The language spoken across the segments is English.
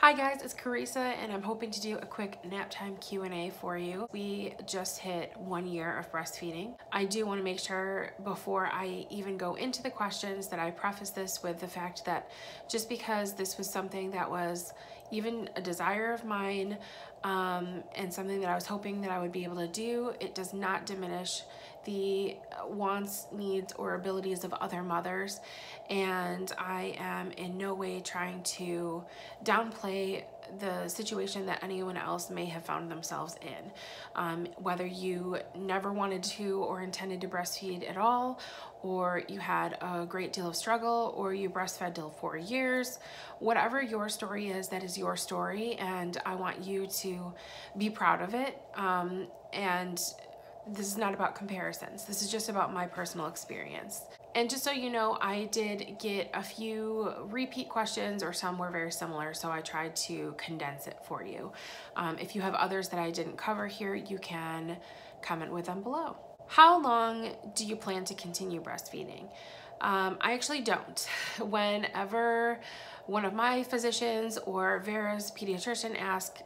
Hi guys, it's Carisa and I'm hoping to do a quick nap time Q&A for you. We just hit 1 year of breastfeeding. I do want to make sure before I even go into the questions that I preface this with the fact that just because this was something that was even a desire of mine and something that I was hoping that I would be able to do, it does not diminish the wants, needs, or abilities of other mothers, and I am in no way trying to downplay the situation that anyone else may have found themselves in. Whether you never wanted to or intended to breastfeed at all, or you had a great deal of struggle, or you breastfed till 4 years, whatever your story is, that is your story, and I want you to be proud of it. And this is not about comparisons. This is just about my personal experience. And just so you know, I did get a few repeat questions, or some were very similar, so I tried to condense it for you. If you have others that I didn't cover here, you can comment with them below. How long do you plan to continue breastfeeding? I actually don't. Whenever one of my physicians or Vera's pediatrician ask,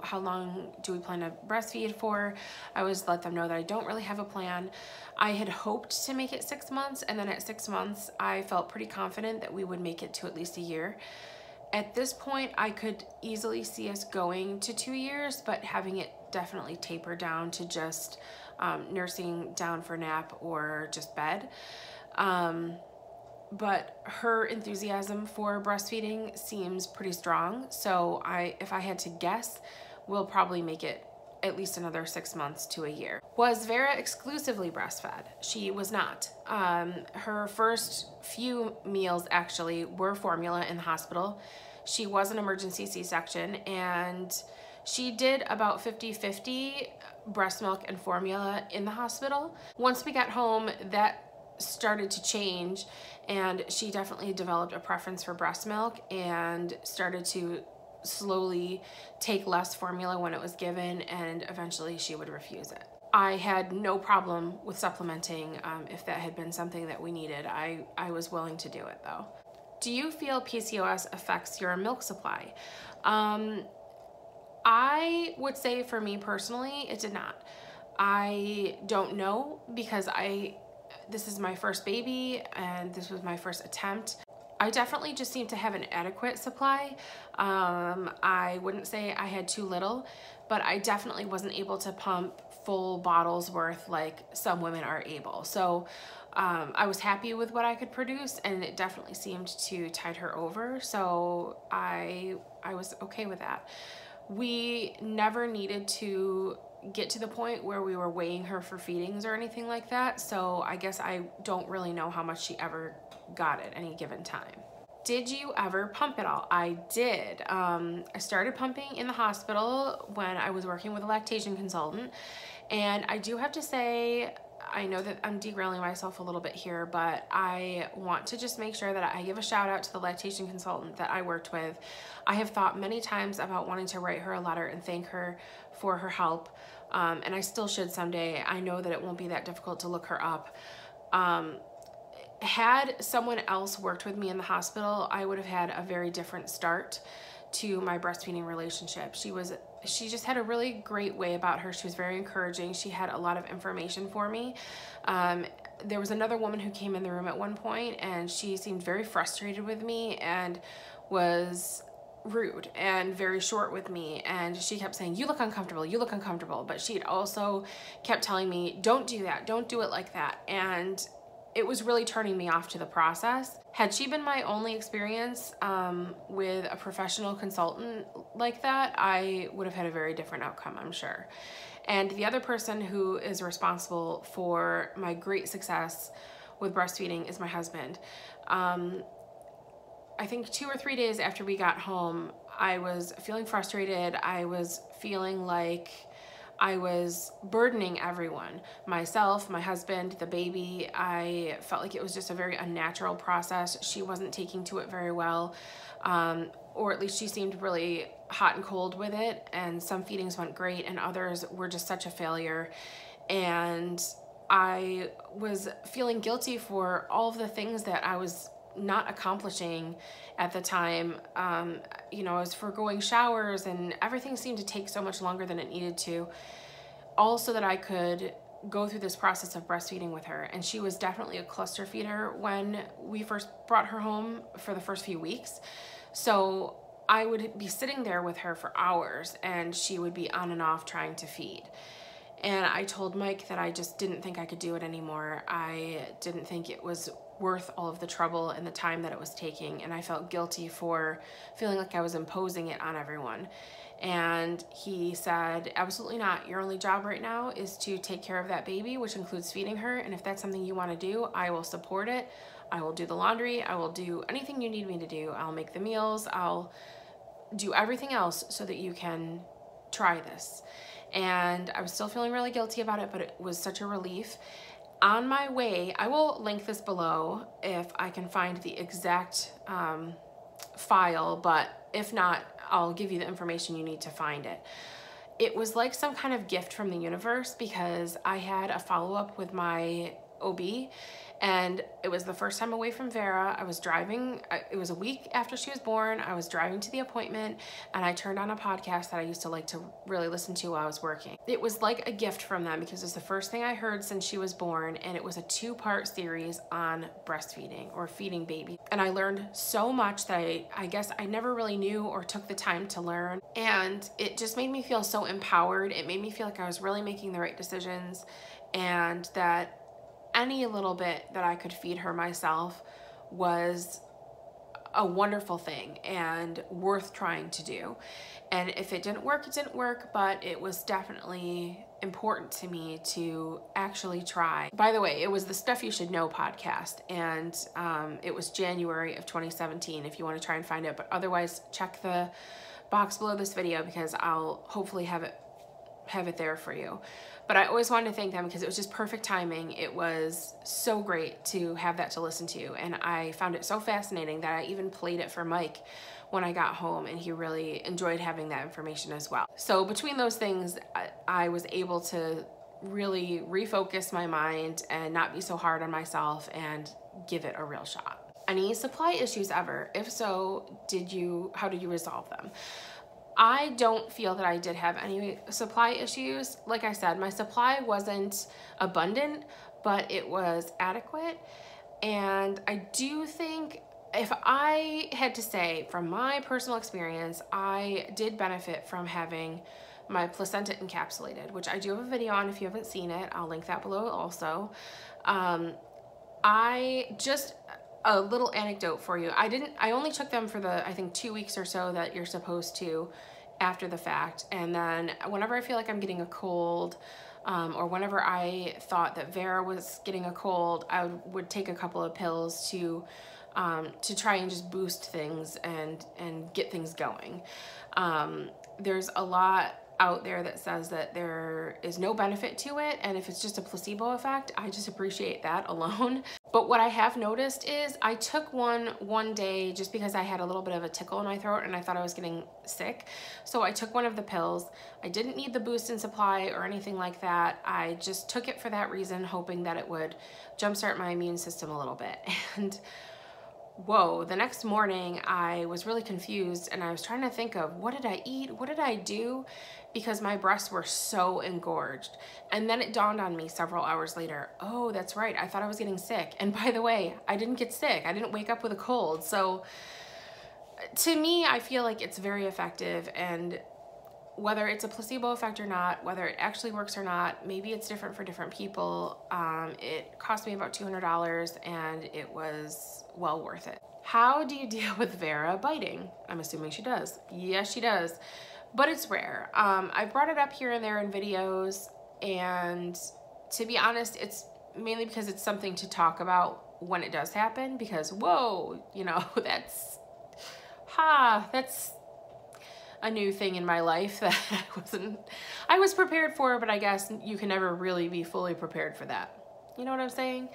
how long do we plan to breastfeed for, I always let them know that I don't really have a plan. I had hoped to make it 6 months, and then at 6 months, I felt pretty confident that we would make it to at least a year. At this point, I could easily see us going to 2 years, but having it definitely taper down to just nursing down for nap or just bed. But her enthusiasm for breastfeeding seems pretty strong. So if I had to guess, we'll probably make it at least another 6 months to a year. Was Vera exclusively breastfed? She was not. Her first few meals actually were formula in the hospital. She was an emergency C-section, and she did about 50-50 breast milk and formula in the hospital. Once we got home, that started to change, and she definitely developed a preference for breast milk and started to slowly take less formula when it was given, and eventually she would refuse it. I had no problem with supplementing if that had been something that we needed. I was willing to do it though. Do you feel PCOS affects your milk supply? I would say for me personally, it did not. I don't know, because this is my first baby and this was my first attempt. I definitely just seem to have an adequate supply. I wouldn't say I had too little, but I definitely wasn't able to pump full bottles worth like some women are able. So I was happy with what I could produce, and it definitely seemed to tide her over. So I was okay with that. We never needed to get to the point where we were weighing her for feedings or anything like that, so I guess I don't really know how much she ever got at any given time. Did you ever pump at all? I did. I started pumping in the hospital when I was working with a lactation consultant, and I do have to say, I know that I'm derailing myself a little bit here, but I want to just make sure that I give a shout out to the lactation consultant that I worked with. I have thought many times about wanting to write her a letter and thank her for her help, and I still should someday. I know that it won't be that difficult to look her up. Had someone else worked with me in the hospital, I would have had a very different start to my breastfeeding relationship. She just had a really great way about her. She was very encouraging. She had a lot of information for me. There was another woman who came in the room at one point, and she seemed very frustrated with me and was rude and very short with me, and she kept saying, "You look uncomfortable, you look uncomfortable," but she also kept telling me, "Don't do that, don't do it like that," and it was really turning me off to the process. Had she been my only experience with a professional consultant like that, I would have had a very different outcome, I'm sure. And the other person who is responsible for my great success with breastfeeding is my husband. I think 2 or 3 days after we got home, I was feeling frustrated. I was feeling like I was burdening everyone, myself, my husband, the baby. I felt like it was just a very unnatural process. She wasn't taking to it very well, or at least she seemed really hot and cold with it, and some feedings went great and others were just such a failure. And I was feeling guilty for all of the things that I was not accomplishing at the time. You know, I was foregoing showers and everything seemed to take so much longer than it needed to, all so that I could go through this process of breastfeeding with her. And she was definitely a cluster feeder when we first brought her home for the first few weeks. So I would be sitting there with her for hours and she would be on and off trying to feed. And I told Mike that I just didn't think I could do it anymore. I didn't think it was worth all of the trouble and the time that it was taking. And I felt guilty for feeling like I was imposing it on everyone. And he said, absolutely not. Your only job right now is to take care of that baby, which includes feeding her. And if that's something you want to do, I will support it. I will do the laundry. I will do anything you need me to do. I'll make the meals. I'll do everything else so that you can try this. And I was still feeling really guilty about it, but it was such a relief. On my way, I will link this below if I can find the exact file, but if not, I'll give you the information you need to find it. It was like some kind of gift from the universe because I had a follow-up with my OB, and it was the first time away from Vera. I was driving, it was a week after she was born. I was driving to the appointment and I turned on a podcast that I used to like to really listen to while I was working. It was like a gift from them because it was the first thing I heard since she was born, and it was a 2-part series on breastfeeding or feeding baby. And I learned so much that I guess I never really knew or took the time to learn. And it just made me feel so empowered. It made me feel like I was really making the right decisions and that any little bit that I could feed her myself was a wonderful thing and worth trying to do. And if it didn't work, it didn't work, but it was definitely important to me to actually try. By the way, it was the Stuff You Should Know podcast, and it was January of 2017 if you want to try and find it, but otherwise check the box below this video because I'll hopefully have it there for you. But I always wanted to thank them because it was just perfect timing. It was so great to have that to listen to, and I found it so fascinating that I even played it for Mike when I got home, and he really enjoyed having that information as well. So between those things, I was able to really refocus my mind and not be so hard on myself and give it a real shot. Any supply issues ever? If so, how did you resolve them? I don't feel that I did have any supply issues. Like I said, my supply wasn't abundant, but it was adequate. And I do think, if I had to say from my personal experience, I did benefit from having my placenta encapsulated, which I do have a video on if you haven't seen it. I'll link that below also. A little anecdote for you. I only took them for the, I think, 2 weeks or so that you're supposed to after the fact. And then whenever I feel like I'm getting a cold, or whenever I thought that Vera was getting a cold, I would take a couple of pills to try and just boost things and get things going. There's a lot out there that says that there is no benefit to it, and if it's just a placebo effect, I just appreciate that alone. But what I have noticed is I took one day just because I had a little bit of a tickle in my throat and I thought I was getting sick. So I took one of the pills. I didn't need the boost in supply or anything like that. I just took it for that reason, hoping that it would jumpstart my immune system a little bit. And whoa, the next morning I was really confused and I was trying to think of, what did I eat? What did I do? Because my breasts were so engorged. And then it dawned on me several hours later, oh, that's right, I thought I was getting sick. And by the way, I didn't get sick. I didn't wake up with a cold. So to me, I feel like it's very effective, and whether it's a placebo effect or not, whether it actually works or not, maybe it's different for different people. It cost me about $200 and it was well worth it. How do you deal with Vera biting? I'm assuming she does. Yes, she does, but it's rare. I brought it up here and there in videos, and to be honest, it's mainly because it's something to talk about when it does happen, because whoa, you know, that's a new thing in my life that I was prepared for, but I guess you can never really be fully prepared for that. You know what I'm saying?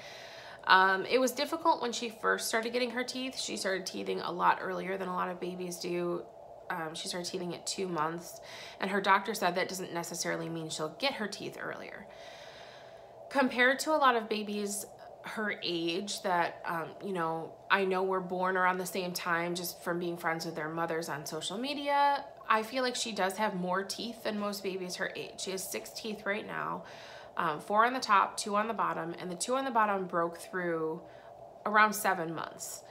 It was difficult when she first started getting her teeth. She started teething a lot earlier than a lot of babies do. She started teething at 2 months, and her doctor said that doesn't necessarily mean she'll get her teeth earlier. Compared to a lot of babies her age that, you know, I know we're born around the same time just from being friends with their mothers on social media. I feel like she does have more teeth than most babies her age. She has 6 teeth right now, 4 on the top, 2 on the bottom, and the 2 on the bottom broke through around 7 months.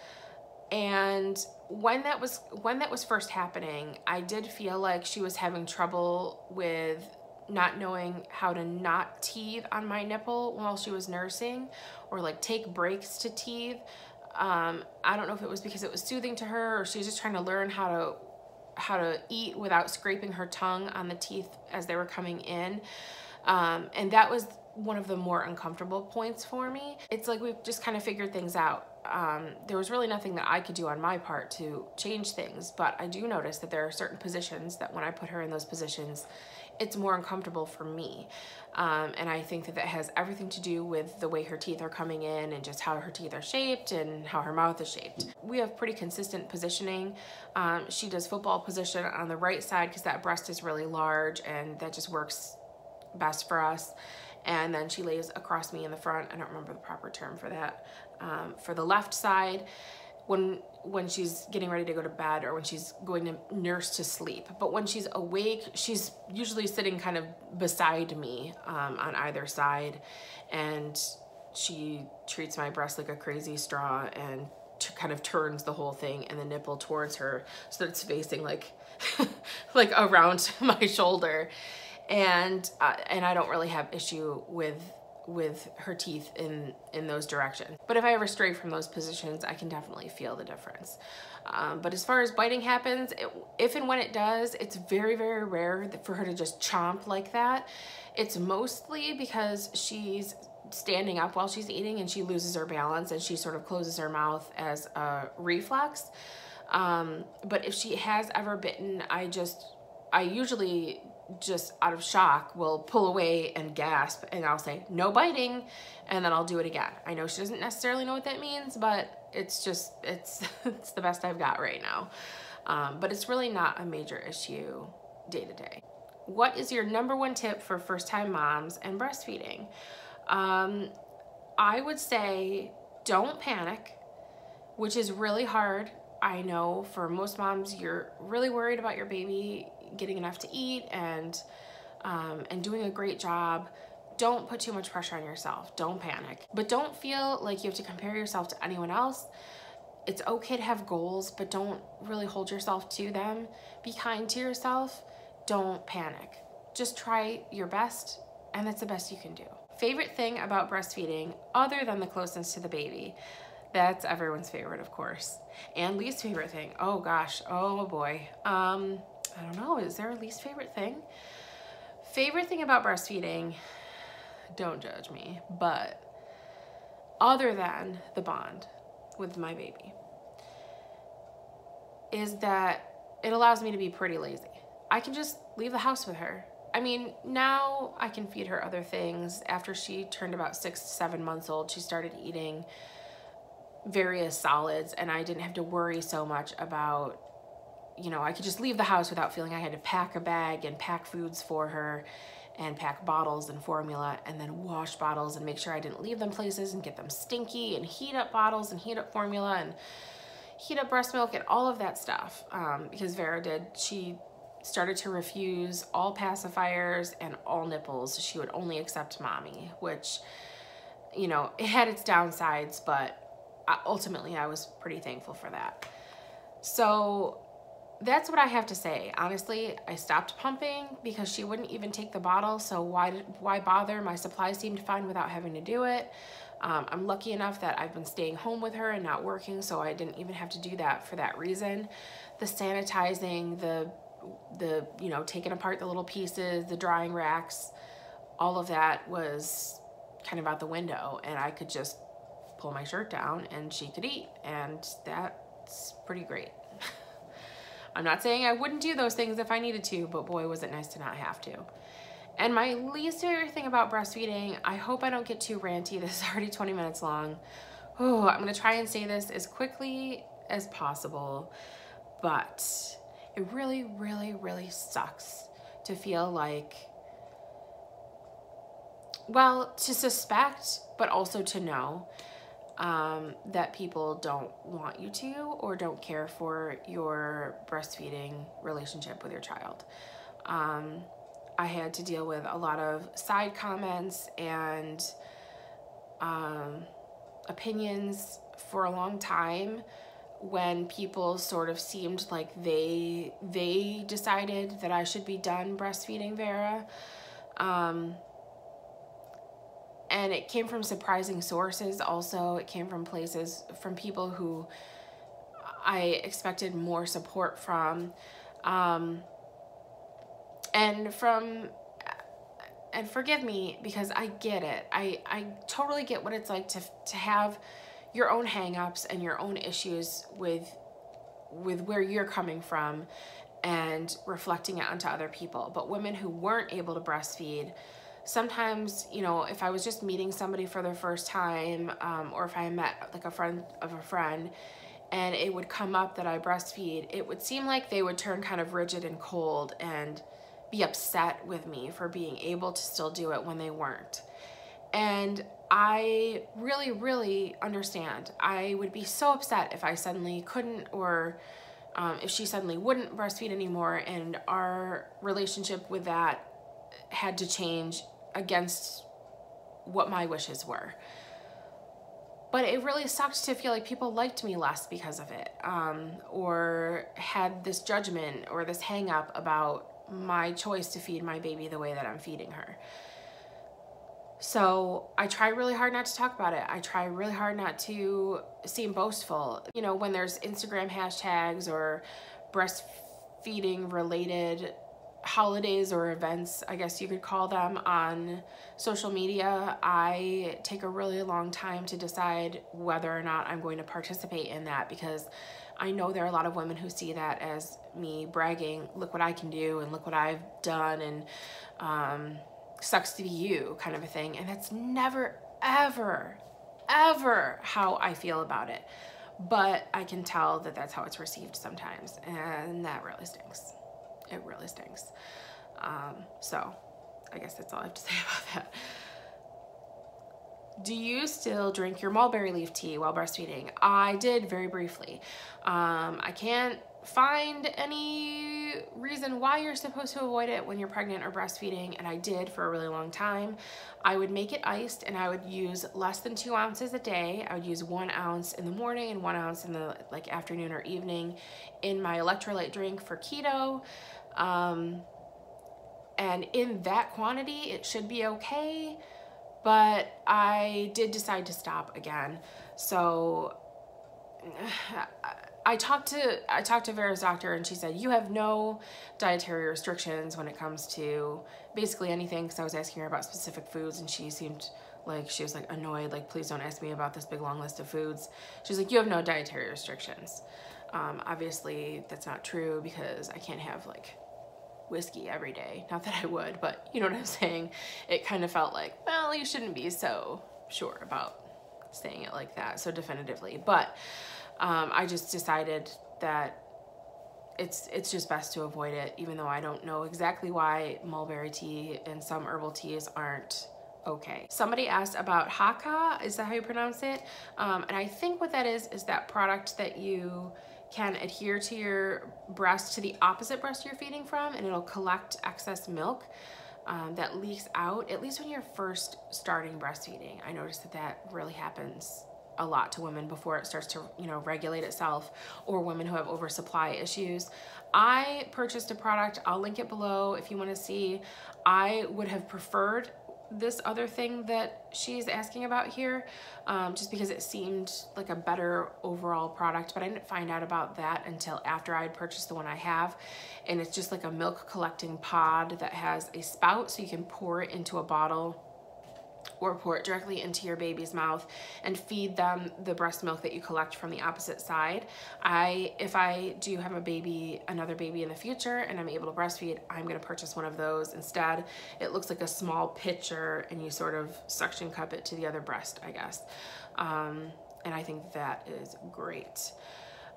And when that was first happening, I did feel like she was having trouble with not knowing how to not teethe on my nipple while she was nursing, or like take breaks to teethe. I don't know if it was because it was soothing to her, or she was just trying to learn how to eat without scraping her tongue on the teeth as they were coming in. And that was one of the more uncomfortable points for me. It's like we've just kind of figured things out. There was really nothing that I could do on my part to change things, but I do notice that there are certain positions that when I put her in those positions, it's more uncomfortable for me. And I think that that has everything to do with the way her teeth are coming in and just how her teeth are shaped and how her mouth is shaped. We have pretty consistent positioning. She does football position on the right side because that breast is really large and that just works best for us. And then she lays across me in the front. I don't remember the proper term for that. For the left side, when she's getting ready to go to bed or when she's going to nurse to sleep. But when she's awake, she's usually sitting kind of beside me on either side, and she treats my breast like a crazy straw and kind of turns the whole thing and the nipple towards her so that it's facing like like around my shoulder. And I don't really have issue with her teeth in those directions. But if I ever stray from those positions, I can definitely feel the difference. But as far as biting happens, if and when it does, it's very, very rare for her to just chomp like that. It's mostly because she's standing up while she's eating and she loses her balance and she sort of closes her mouth as a reflex. But if she has ever bitten, I usually just out of shock will pull away and gasp, and I'll say no biting, and then I'll do it again. I know she doesn't necessarily know what that means, but it's the best I've got right now. But it's really not a major issue day to day. What is your #1 tip for first-time moms and breastfeeding? I would say don't panic, which is really hard. I know for most moms, you're really worried about your baby getting enough to eat and doing a great job. Don't put too much pressure on yourself. Don't panic. But don't feel like you have to compare yourself to anyone else. It's okay to have goals, but don't really hold yourself to them. Be kind to yourself. Don't panic. Just try your best, and that's the best you can do. Favorite thing about breastfeeding, other than the closeness to the baby? That's everyone's favorite, of course. And least favorite thing, oh gosh, oh boy. I don't know, is there a least favorite thing? Favorite thing about breastfeeding, don't judge me, but other than the bond with my baby, is that it allows me to be pretty lazy. I can just leave the house with her. I mean, now I can feed her other things. After she turned about 6 to 7 months old, she started eating various solids, and I didn't have to worry so much about, you know, I could just leave the house without feeling I had to pack a bag and pack foods for her and pack bottles and formula and then wash bottles and make sure I didn't leave them places and get them stinky and heat up bottles and heat up formula and heat up breast milk and all of that stuff. Because Vera did, she started to refuse all pacifiers and all nipples. She would only accept mommy, which, you know, it had its downsides, but ultimately I was pretty thankful for that. So that's what I have to say. Honestly, I stopped pumping because she wouldn't even take the bottle, so why bother? My supply seemed fine without having to do it. I'm lucky enough that I've been staying home with her and not working, so I didn't even have to do that for that reason. The sanitizing, the you know, taking apart the little pieces, the drying racks, all of that was kind of out the window, and I could just pull my shirt down and she could eat, and that's pretty great. I'm not saying I wouldn't do those things if I needed to, but boy, was it nice to not have to. And my least favorite thing about breastfeeding, I hope I don't get too ranty. This is already 20 minutes long. Oh, I'm gonna try and say this as quickly as possible, but it really, really, really sucks to feel like well, to suspect, but also to know that people don't want you to or don't care for your breastfeeding relationship with your child. I had to deal with a lot of side comments and opinions for a long time when people sort of seemed like they decided that I should be done breastfeeding Vera. And it came from surprising sources also. It came from places, from people who I expected more support from. And forgive me, because I get it. I totally get what it's like to have your own hang-ups and your own issues with where you're coming from and reflecting it onto other people. But women who weren't able to breastfeed, sometimes, you know, if I was just meeting somebody for their first time, or if I met like a friend of a friend and it would come up that I breastfeed, it would seem like they would turn kind of rigid and cold and be upset with me for being able to still do it when they weren't. And I really, really understand. I would be so upset if I suddenly couldn't, or if she suddenly wouldn't breastfeed anymore, and our relationship with that had to change against what my wishes were. But it really sucked to feel like people liked me less because of it, or had this judgment or this hang up about my choice to feed my baby the way that I'm feeding her. So I try really hard not to talk about it. I try really hard not to seem boastful. You know, when there's Instagram hashtags or breastfeeding related holidays or events, I guess you could call them, on social media, I take a really long time to decide whether or not I'm going to participate in that, because I know there are a lot of women who see that as me bragging, look what I can do and look what I've done, and sucks to be you kind of a thing. And that's never, ever, ever how I feel about it. But I can tell that that's how it's received sometimes, and that really stinks. It really stinks. So I guess that's all I have to say about that. Do you still drink your mulberry leaf tea while breastfeeding? I did, very briefly. I can't find any reason why you're supposed to avoid it when you're pregnant or breastfeeding, and I did for a really long time. I would make it iced, and I would use less than 2 ounces a day. I would use 1 ounce in the morning and 1 ounce in the afternoon or evening in my electrolyte drink for keto. And in that quantity, it should be okay, but I did decide to stop again. So I talked to Vera's doctor, and she said, you have no dietary restrictions when it comes to basically anything, because I was asking her about specific foods, and she seemed like she was like annoyed, like, please don't ask me about this big long list of foods. She's like, you have no dietary restrictions. Obviously that's not true, because I can't have like whiskey every day. Not that I would, but you know what I'm saying? It kind of felt like, well, you shouldn't be so sure about saying it like that so definitively. But I just decided that it's just best to avoid it, even though I don't know exactly why mulberry tea and some herbal teas aren't okay. Somebody asked about Haka, is that how you pronounce it? And I think what that is that product that you can adhere to your breast, to the opposite breast you're feeding from, and it'll collect excess milk that leaks out, at least when you're first starting breastfeeding. I noticed that that really happens a lot to women before it starts to, you know, regulate itself, or women who have oversupply issues. I purchased a product, I'll link it below if you want to see. I would have preferred this other thing that she's asking about here, just because it seemed like a better overall product, but I didn't find out about that until after I'd purchased the one I have. And it's just like a milk collecting pod that has a spout, so you can pour it into a bottle or pour it directly into your baby's mouth and feed them the breast milk that you collect from the opposite side. If I do have another baby in the future and I'm able to breastfeed, I'm gonna purchase one of those instead. It looks like a small pitcher, and you sort of suction cup it to the other breast, I guess. And I think that is great.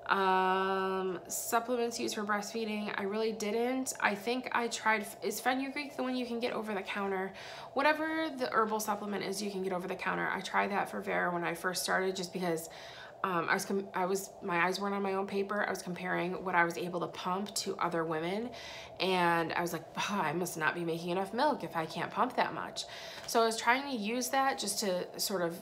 Supplements used for breastfeeding, I really didn't. I think I tried, is fenugreek the one you can get over the counter? Whatever the herbal supplement is you can get over the counter. I tried that for Vera when I first started, just because my eyes weren't on my own paper. I was comparing what I was able to pump to other women, and I was like, oh, I must not be making enough milk if I can't pump that much. So I was trying to use that just to sort of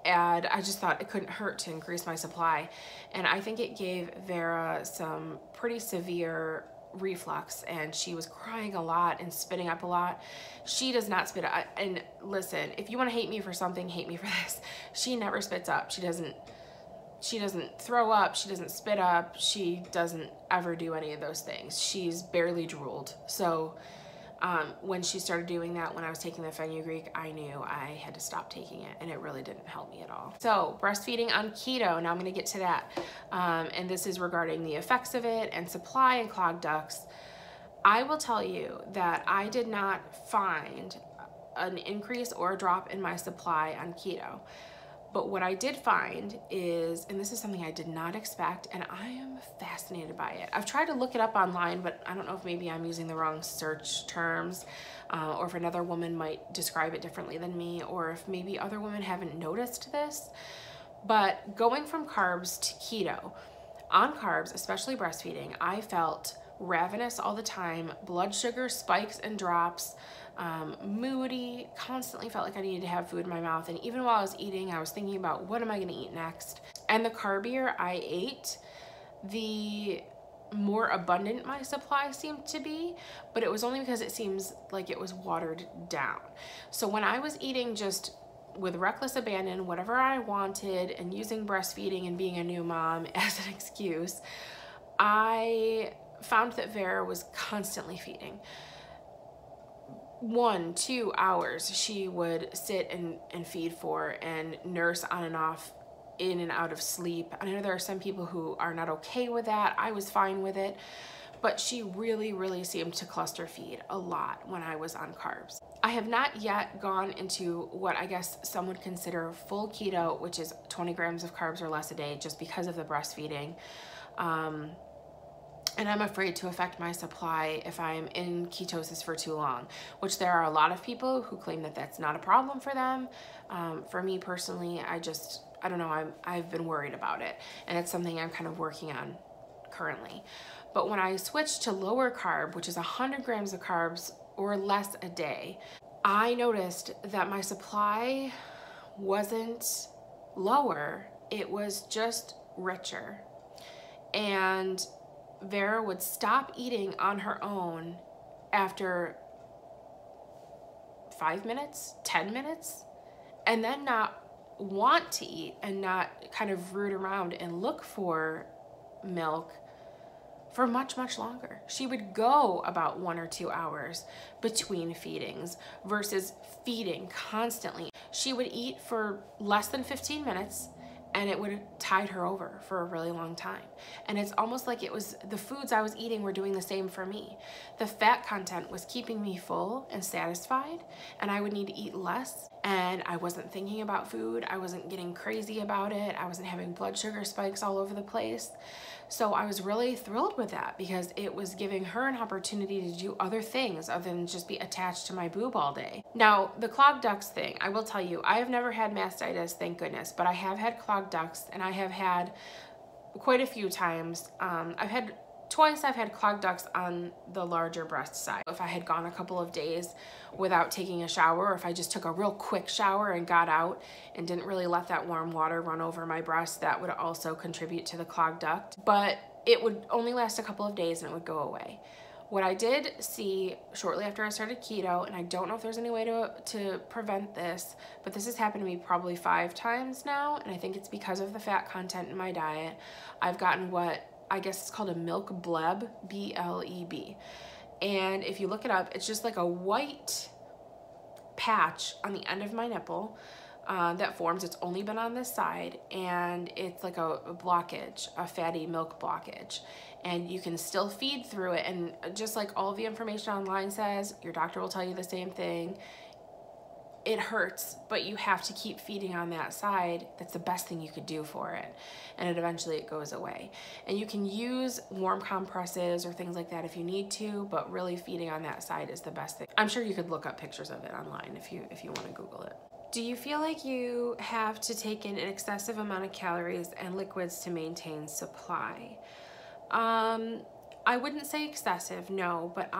add, I just thought it couldn't hurt to increase my supply. And I think it gave Vera some pretty severe reflux, and she was crying a lot and spitting up a lot. She does not spit up. And listen, if you want to hate me for something, hate me for this. She never spits up. She doesn't throw up, she doesn't spit up, she doesn't ever do any of those things. She's barely drooled. So when she started doing that, when I was taking the fenugreek, I knew I had to stop taking it, and it really didn't help me at all. So breastfeeding on keto, now I'm gonna get to that. And this is regarding the effects of it and supply and clogged ducts. I will tell you that I did not find an increase or a drop in my supply on keto. But what I did find is, and this is something I did not expect, and I am fascinated by it. I've tried to look it up online, but I don't know if maybe I'm using the wrong search terms, or if another woman might describe it differently than me, or if maybe other women haven't noticed this. But going from carbs to keto, on carbs, especially breastfeeding, I felt ravenous all the time, blood sugar spikes and drops, moody, constantly felt like I needed to have food in my mouth. And even while I was eating, I was thinking about, what am I gonna eat next? And the carbier I ate, the more abundant my supply seemed to be, but it was only because it seems like it was watered down. So when I was eating just with reckless abandon, whatever I wanted, and using breastfeeding and being a new mom as an excuse, I found that Vera was constantly feeding. 1-2 hours she would sit and feed for, and nurse on and off, in and out of sleep. I know there are some people who are not okay with that. I was fine with it, but she really seemed to cluster feed a lot when I was on carbs. I have not yet gone into what I guess some would consider full keto, which is 20 grams of carbs or less a day, just because of the breastfeeding. And I'm afraid to affect my supply if I'm in ketosis for too long, which there are a lot of people who claim that that's not a problem for them. For me personally, I don't know, I've been worried about it, and it's something I'm kind of working on currently. But when I switched to lower carb, which is 100 grams of carbs or less a day, I noticed that my supply wasn't lower, it was just richer. And Vera would stop eating on her own after 5 minutes, 10 minutes, and then not want to eat and not kind of root around and look for milk for much longer. She would go about 1 or 2 hours between feedings versus feeding constantly. She would eat for less than 15 minutes, and it would tide her over for a really long time. And it's almost like it was the foods I was eating were doing the same for me. The fat content was keeping me full and satisfied, and I would need to eat less, and I wasn't thinking about food. I wasn't getting crazy about it. I wasn't having blood sugar spikes all over the place. So I was really thrilled with that, because it was giving her an opportunity to do other things other than just be attached to my boob all day. Now, the clogged ducts thing, I will tell you, I have never had mastitis, thank goodness, but I have had clogged ducts, and I have had quite a few times. Twice I've had clogged ducts on the larger breast side. If I had gone a couple of days without taking a shower, or if I just took a real quick shower and got out and didn't really let that warm water run over my breast, that would also contribute to the clogged duct. But it would only last a couple of days and it would go away. What I did see shortly after I started keto, and I don't know if there's any way to prevent this, but this has happened to me probably 5 times now, and I think it's because of the fat content in my diet. I've gotten what I guess it's called a milk bleb, B-L-E-B. And if you look it up, it's just like a white patch on the end of my nipple that forms. It's only been on this side, and it's like a blockage, a fatty milk blockage. And you can still feed through it, and just like all the information online says, your doctor will tell you the same thing. it hurts, but you have to keep feeding on that side. That's the best thing you could do for it. And eventually it goes away. And you can use warm compresses or things like that if you need to, but really feeding on that side is the best thing. I'm sure you could look up pictures of it online if you want to Google it. Do you feel like you have to take in an excessive amount of calories and liquids to maintain supply? I wouldn't say excessive, no, but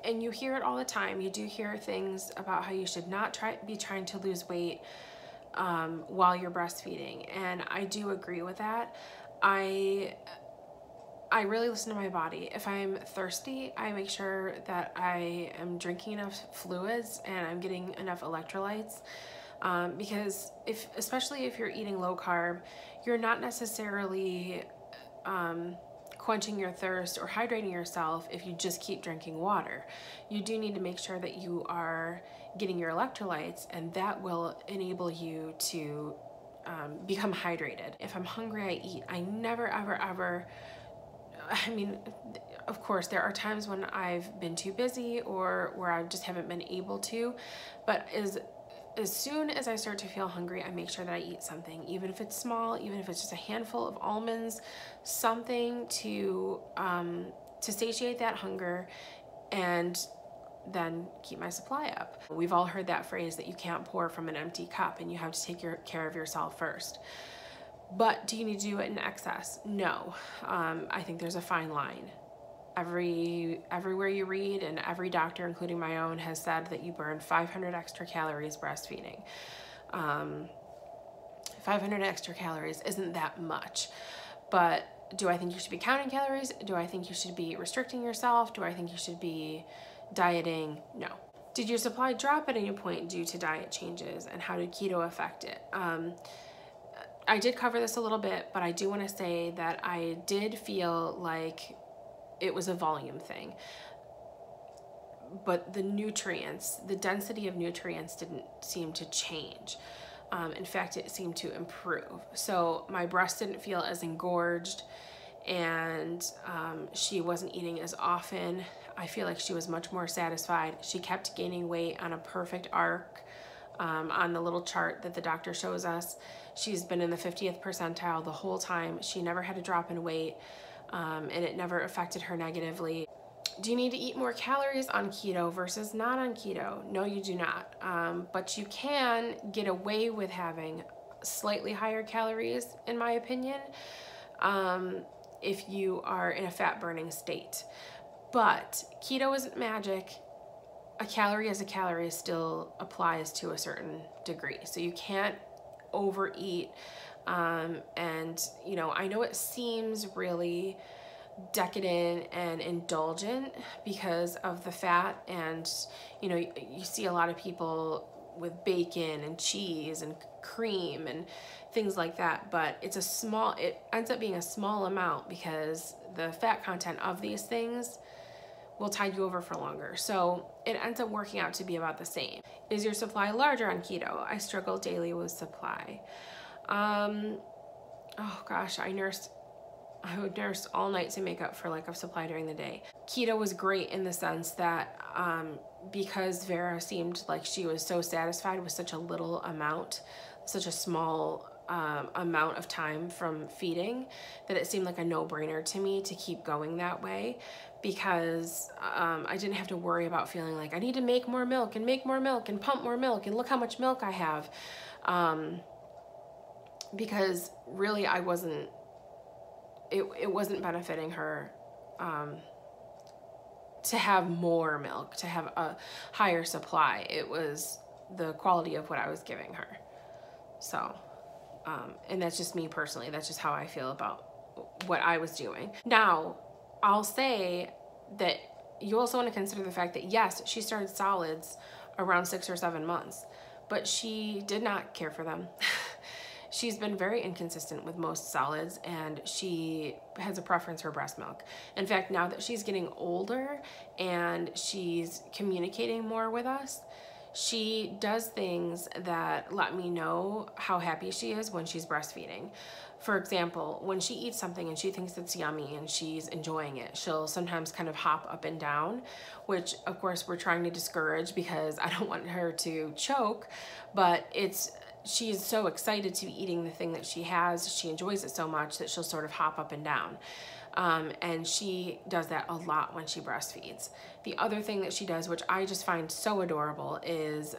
and you hear it all the time. You do hear things about how you should not be trying to lose weight while you're breastfeeding, and I do agree with that. I really listen to my body. If I'm thirsty, I make sure that I am drinking enough fluids and I'm getting enough electrolytes, because especially if you're eating low carb, you're not necessarily quenching your thirst or hydrating yourself if you just keep drinking water. You do need to make sure that you are getting your electrolytes, and that will enable you to become hydrated. If I'm hungry, I eat. I never, ever, ever, I mean, of course, there are times when I've been too busy or where I just haven't been able to, but as soon as I start to feel hungry, I make sure that I eat something, even if it's small, even if it's just a handful of almonds, something to satiate that hunger and then keep my supply up. We've all heard that phrase that you can't pour from an empty cup and you have to take care of yourself first. But do you need to do it in excess? No. I think there's a fine line. Everywhere you read, and every doctor, including my own, has said that you burn 500 extra calories breastfeeding. 500 extra calories isn't that much, but do I think you should be counting calories? Do I think you should be restricting yourself? Do I think you should be dieting? No. Did your supply drop at any point due to diet changes, and how did keto affect it? I did cover this a little bit, but I do want to say that I did feel like it was a volume thing, but the nutrients, the density of nutrients didn't seem to change. In fact, it seemed to improve. So my breast didn't feel as engorged, and she wasn't eating as often. I feel like she was much more satisfied. She kept gaining weight on a perfect arc on the little chart that the doctor shows us. She's been in the 50th percentile the whole time. She never had a drop in weight. And it never affected her negatively. Do you need to eat more calories on keto versus not on keto? No, you do not. But you can get away with having slightly higher calories, in my opinion, if you are in a fat burning state. But keto isn't magic. A calorie still applies to a certain degree. So you can't overeat. And you know, I know it seems really decadent and indulgent because of the fat, and you know, you see a lot of people with bacon and cheese and cream and things like that, but it ends up being a small amount because the fat content of these things will tide you over for longer. So it ends up working out to be about the same. Is your supply larger on keto? I struggle daily with supply. Oh gosh, I would nurse all night to make up for lack of supply during the day. Keto was great in the sense that because Vera seemed like she was so satisfied with such a little amount, such a small amount of time from feeding, that it seemed like a no-brainer to me to keep going that way, because I didn't have to worry about feeling like I need to make more milk and pump more milk and look how much milk I have. Because really it wasn't benefiting her to have more milk, to have a higher supply. It was the quality of what I was giving her. So, and that's just me personally. That's just how I feel about what I was doing. Now, I'll say that you also want to consider the fact that yes, she started solids around 6 or 7 months, but she did not care for them. She's been very inconsistent with most solids, and she has a preference for breast milk. In fact, now that she's getting older and she's communicating more with us, she does things that let me know how happy she is when she's breastfeeding. For example, when she eats something and she thinks it's yummy and she's enjoying it, she'll sometimes kind of hop up and down, which of course we're trying to discourage because I don't want her to choke, but she's so excited to be eating the thing that she has. She enjoys it so much that she'll sort of hop up and down. And she does that a lot when she breastfeeds. The other thing that she does, which I just find so adorable, is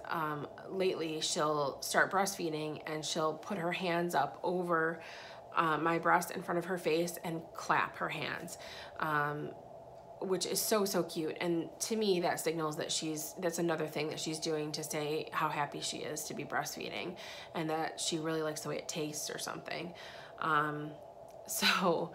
lately she'll start breastfeeding and she'll put her hands up over my breast in front of her face and clap her hands, which is so, so cute. And to me, that signals that that's another thing that she's doing to say how happy she is to be breastfeeding and that she really likes the way it tastes or something. So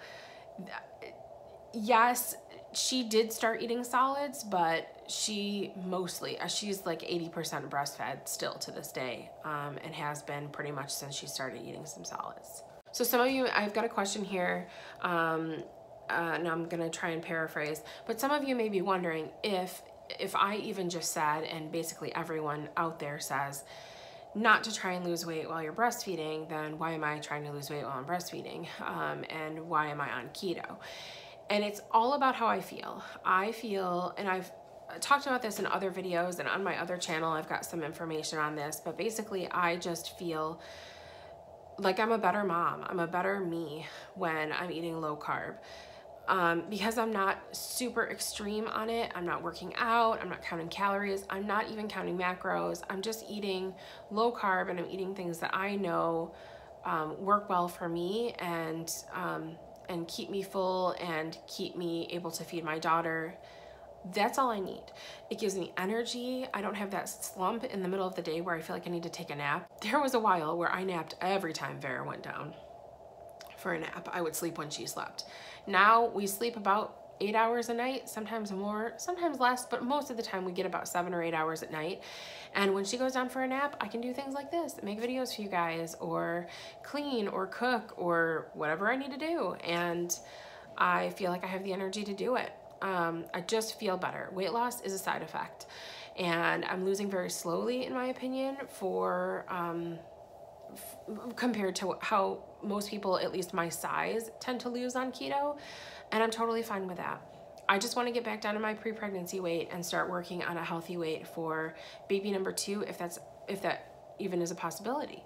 yes, she did start eating solids, but she's like 80% breastfed still to this day, and has been pretty much since she started eating some solids. So some of you, I've got a question here, and I'm gonna try and paraphrase, but some of you may be wondering if I even just said, and basically everyone out there says, not to try and lose weight while you're breastfeeding, then why am I trying to lose weight while I'm breastfeeding? And why am I on keto? And it's all about how I feel. And I've talked about this in other videos, and on my other channel, I've got some information on this, but basically I just feel like I'm a better mom. I'm a better me when I'm eating low carb. Because I'm not super extreme on it. I'm not working out. I'm not counting calories. I'm not even counting macros. I'm just eating low carb, and I'm eating things that I know work well for me and keep me full and keep me able to feed my daughter. That's all I need. It gives me energy. I don't have that slump in the middle of the day where I feel like I need to take a nap. There was a while where I napped every time Vera went down for a nap. I would sleep when she slept. Now we sleep about 8 hours a night, sometimes more, sometimes less, but most of the time we get about 7 or 8 hours at night. And when she goes down for a nap, I can do things like this, make videos for you guys, or clean or cook or whatever I need to do. And I feel like I have the energy to do it. I just feel better. Weight loss is a side effect, and I'm losing very slowly, in my opinion, compared to how most people, at least my size, tend to lose on keto, and I'm totally fine with that. I just want to get back down to my pre-pregnancy weight and start working on a healthy weight for baby number 2, if that even is a possibility.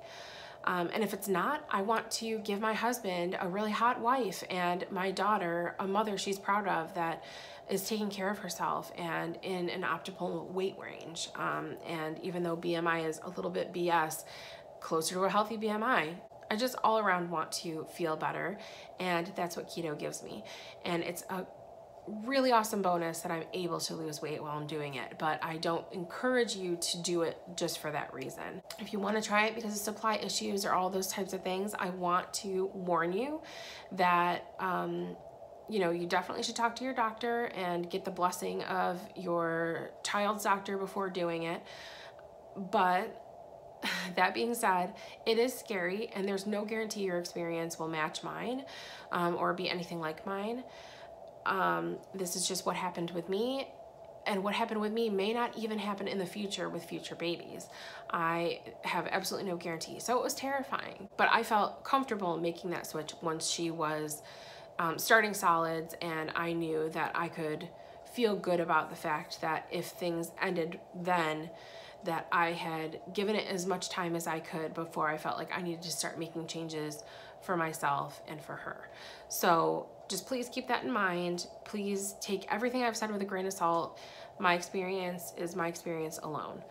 And if it's not, I want to give my husband a really hot wife and my daughter a mother she's proud of that is taking care of herself and in an optimal weight range. And even though BMI is a little bit BS, closer to a healthy BMI, I just all around want to feel better, and that's what keto gives me. And it's a really awesome bonus that I'm able to lose weight while I'm doing it, but I don't encourage you to do it just for that reason. If you want to try it because of supply issues or all those types of things, I want to warn you that you definitely should talk to your doctor and get the blessing of your child's doctor before doing it. But that being said, it is scary, and there's no guarantee your experience will match mine or be anything like mine. This is just what happened with me, and what happened with me may not even happen in the future with future babies. I have absolutely no guarantee. So it was terrifying, but I felt comfortable making that switch once she was starting solids, and I knew that I could feel good about the fact that if things ended then, that I had given it as much time as I could before I felt like I needed to start making changes for myself and for her. So just please keep that in mind. Please take everything I've said with a grain of salt. My experience is my experience alone.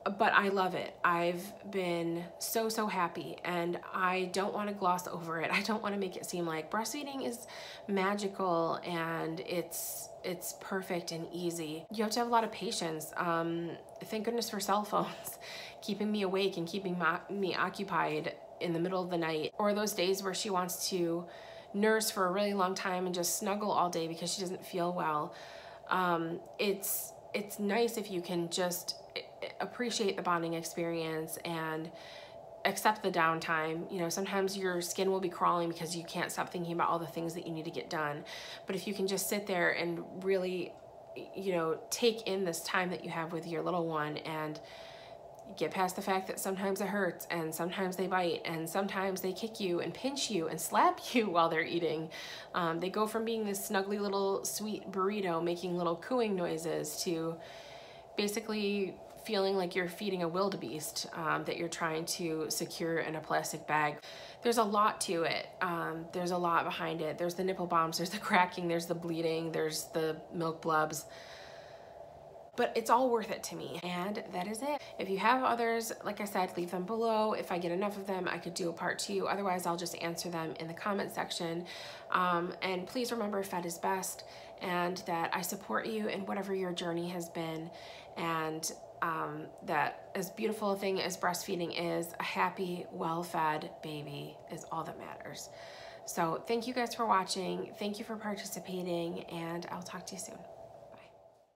But I love it. I've been so, so happy, and I don't want to gloss over it. I don't want to make it seem like breastfeeding is magical and it's perfect and easy. You have to have a lot of patience. Thank goodness for cell phones, keeping me awake and keeping me occupied in the middle of the night, or those days where she wants to nurse for a really long time and just snuggle all day because she doesn't feel well. It's nice if you can just appreciate the bonding experience and accept the downtime. Sometimes your skin will be crawling because you can't stop thinking about all the things that you need to get done. But if you can just sit there and really you know, take in this time that you have with your little one and get past the fact that sometimes it hurts and sometimes they bite and sometimes they kick you and pinch you and slap you while they're eating. They go from being this snuggly little sweet burrito making little cooing noises to basically feeling like you're feeding a wildebeest that you're trying to secure in a plastic bag. There's a lot to it. There's a lot behind it. There's the nipple bombs, there's the cracking, there's the bleeding, there's the milk blubs. But it's all worth it to me. And that is it. If you have others, like I said, leave them below. If I get enough of them, I could do a part 2. Otherwise, I'll just answer them in the comment section. And please remember, fed is best, and that I support you in whatever your journey has been. And that as beautiful a thing as breastfeeding is, a happy, well-fed baby is all that matters. So thank you guys for watching. Thank you for participating, and I'll talk to you soon.